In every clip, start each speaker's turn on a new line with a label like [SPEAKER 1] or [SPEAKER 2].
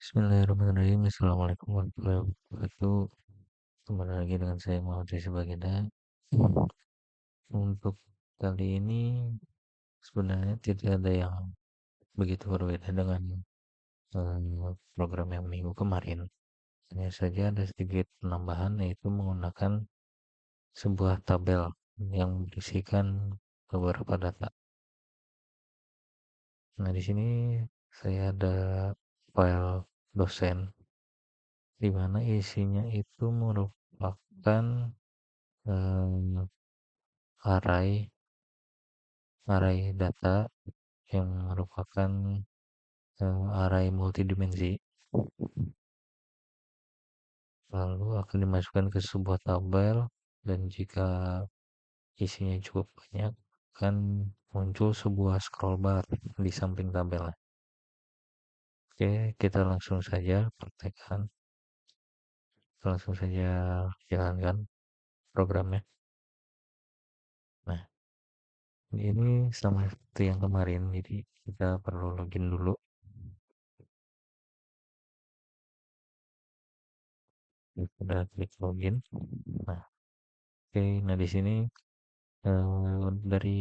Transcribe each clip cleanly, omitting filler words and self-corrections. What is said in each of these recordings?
[SPEAKER 1] Bismillahirrahmanirrahim. Assalamualaikum warahmatullahi wabarakatuh. Kembali lagi dengan saya Muhammad Rizky Bagenda. Untuk kali ini sebenarnya tidak ada yang begitu berbeda dengan program yang minggu kemarin. Hanya saja ada sedikit penambahan, yaitu menggunakan sebuah tabel yang berisikan beberapa data. Nah, di sini saya ada file dosen di mana isinya itu merupakan eh, array data yang merupakan array multidimensi, lalu akan dimasukkan ke sebuah tabel, dan jika isinya cukup banyak akan muncul sebuah scroll bar di samping tabel. Oke, kita langsung saja praktekkan, langsung saja jalankan programnya. Nah, ini sama seperti yang kemarin, jadi kita perlu login dulu. Sudah klik login. Nah, oke, nah di sini dari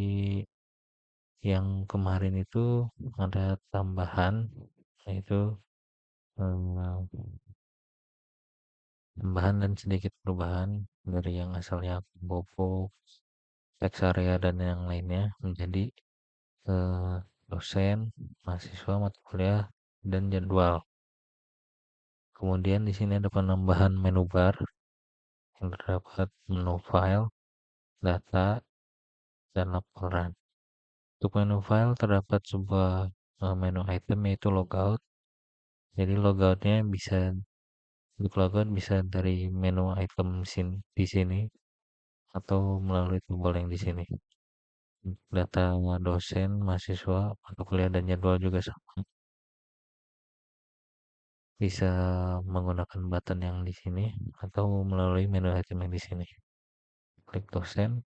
[SPEAKER 1] yang kemarin itu ada tambahan, yaitu eh, tambahan dan sedikit perubahan dari yang asalnya Bobo, teks area dan yang lainnya menjadi eh, dosen, mahasiswa, mata kuliah, dan jadwal. Kemudian di sini ada penambahan menu bar yang terdapat menu file, data, dan laporan. Untuk menu file terdapat sebuah menu item, yaitu logout. Jadi logoutnya bisa untuk logout bisa dari menu item di sini atau melalui tombol yang di sini. Data dosen, mahasiswa, mata kuliah, dan jadwal juga sama. Bisa menggunakan button yang di sini atau melalui menu item yang di sini. Klik dosen.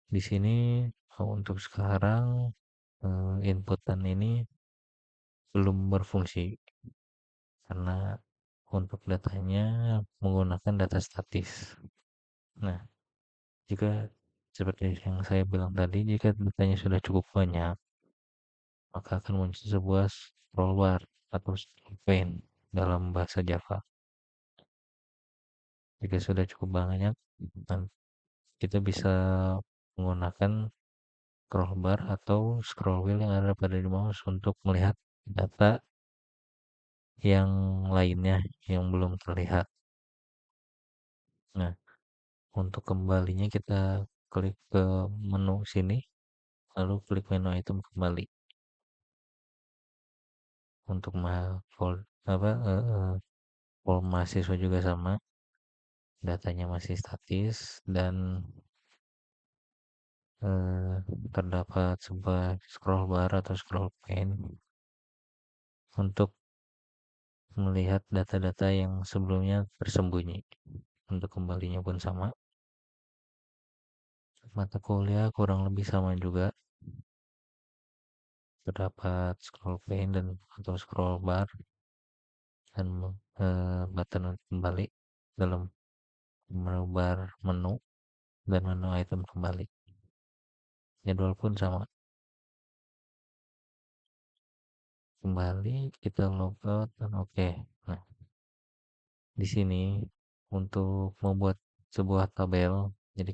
[SPEAKER 1] Di sini untuk sekarang inputan ini belum berfungsi karena untuk datanya menggunakan data statis. Nah, jika seperti yang saya bilang tadi, jika datanya sudah cukup banyak, maka akan muncul sebuah scroll bar atau scroll pane dalam bahasa Java. Jika sudah cukup banyak, kita bisa menggunakan scroll bar atau scroll wheel yang ada pada di mouse untuk melihat data yang lainnya yang belum terlihat. Nah, untuk kembalinya kita klik ke menu sini, lalu klik menu item kembali. Untuk form mahasiswa juga sama, datanya masih statis, dan eh, terdapat sebuah scroll bar atau scroll pane untuk melihat data-data yang sebelumnya tersembunyi. Untuk kembalinya pun sama. Mata kuliah kurang lebih sama juga, terdapat scroll pane dan atau scroll bar dan button untuk kembali dalam menu bar menu dan menu item kembali. Jadwal pun sama. Kembali, kita logout dan oke. Nah, di sini untuk membuat sebuah tabel, jadi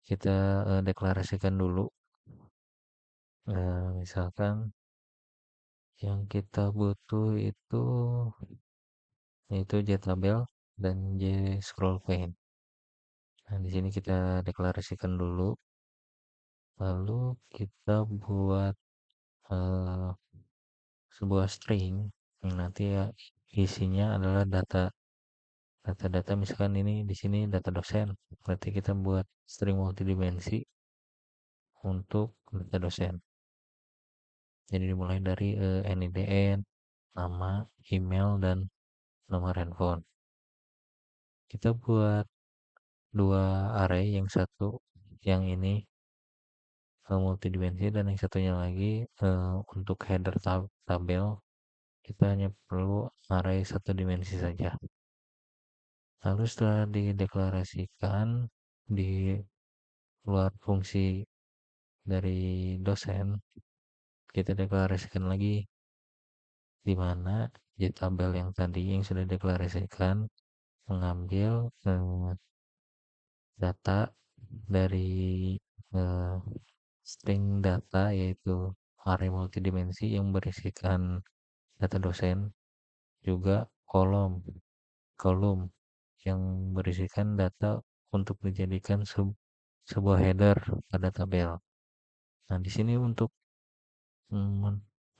[SPEAKER 1] kita deklarasikan dulu. Misalkan yang kita butuh itu yaitu JTabel dan JScrollPane. Nah, di sini kita deklarasikan dulu, lalu kita buat eh, sebuah string yang nanti ya isinya adalah data misalkan ini di sini data dosen, berarti kita buat string multidimensi untuk data dosen. Jadi dimulai dari NIDN, nama, email, dan nomor handphone. Kita buat dua array, yang satu yang ini multidimensi dan yang satunya lagi untuk header tabel Kita hanya perlu array satu dimensi saja. Lalu setelah dideklarasikan di luar fungsi dari dosen, kita deklarasikan lagi di mana di tabel yang tadi yang sudah deklarasikan mengambil data dari eh, string data yaitu array multidimensi yang berisikan data dosen, juga kolom yang berisikan data untuk dijadikan sebuah header pada tabel. Nah, di sini untuk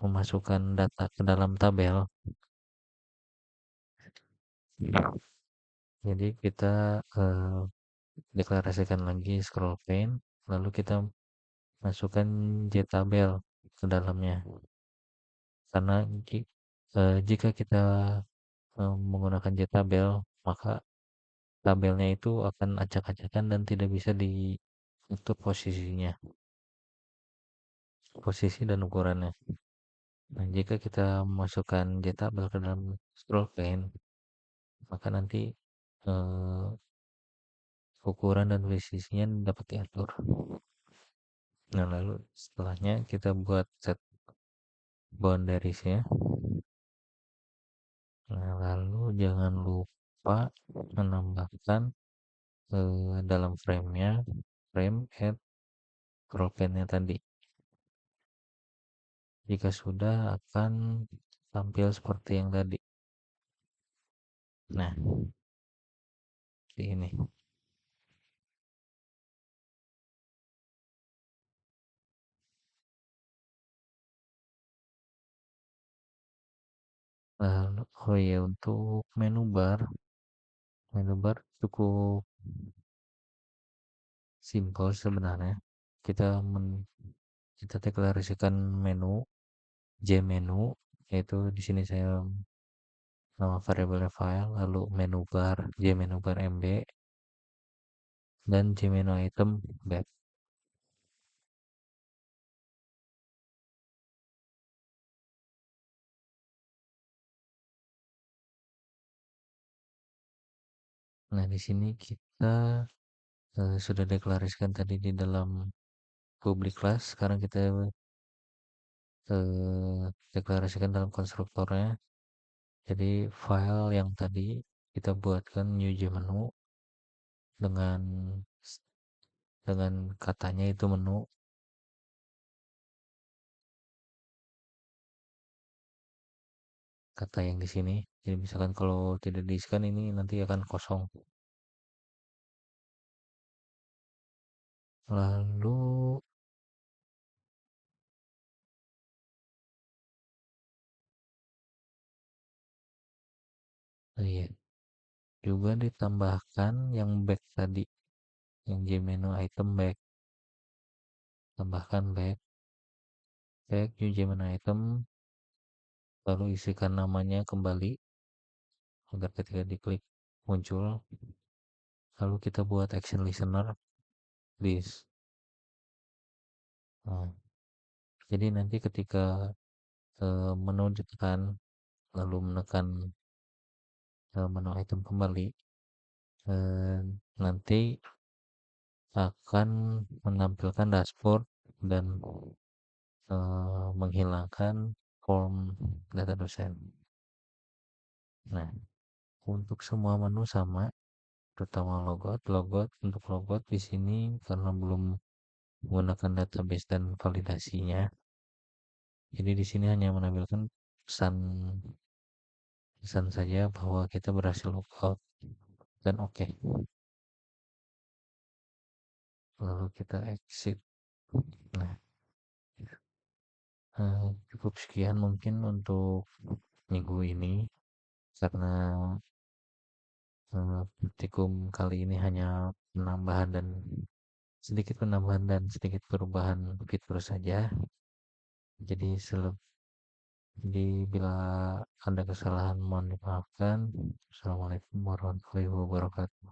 [SPEAKER 1] memasukkan data ke dalam tabel, jadi kita deklarasikan lagi scroll pane, lalu kita masukkan JTabel ke dalamnya. Karena jika kita menggunakan JTabel, maka tabelnya itu akan acak-acakan dan tidak bisa diatur posisi dan ukurannya. Nah, jika kita masukkan JTabel ke dalam scroll pane, maka nanti eh, ukuran dan posisinya dapat diatur. Nah, lalu setelahnya kita buat set boundariesnya. Nah, lalu jangan lupa menambahkan dalam frame add scroll pane-nya tadi. Jika sudah akan tampil seperti yang tadi. Nah, seperti ini. Lalu, oh ya, untuk menu bar cukup simpel sebenarnya. Kita deklarasikan menu, yaitu di sini saya nama variabelnya file, lalu menu bar mb, dan jmenu item back. Nah, di sini kita sudah deklarasikan tadi di dalam public class. Sekarang kita deklarasikan dalam konstruktornya. Jadi file yang tadi kita buatkan new jmenu dengan katanya itu menu, kata yang di sini. Jadi misalkan kalau tidak diisikan ini nanti akan kosong. Lalu iya, juga ditambahkan yang back tadi, yang jmenu item back. Tambahkan back new jmenu item, lalu isikan namanya kembali agar ketika diklik muncul. Lalu kita buat action listener list. Nah, jadi nanti ketika menu ditekan lalu menekan menu item kembali, nanti akan menampilkan dashboard dan menghilangkan form data dosen. Nah, untuk semua menu sama, terutama logout untuk logout di sini karena belum menggunakan database dan validasinya, jadi di sini hanya menampilkan pesan saja bahwa kita berhasil logout dan oke. Lalu kita exit. Nah, cukup sekian mungkin untuk minggu ini, karena praktikum kali ini hanya penambahan dan sedikit perubahan fitur saja. Jadi bila ada kesalahan mohon dimaafkan. Assalamualaikum warahmatullahi wabarakatuh.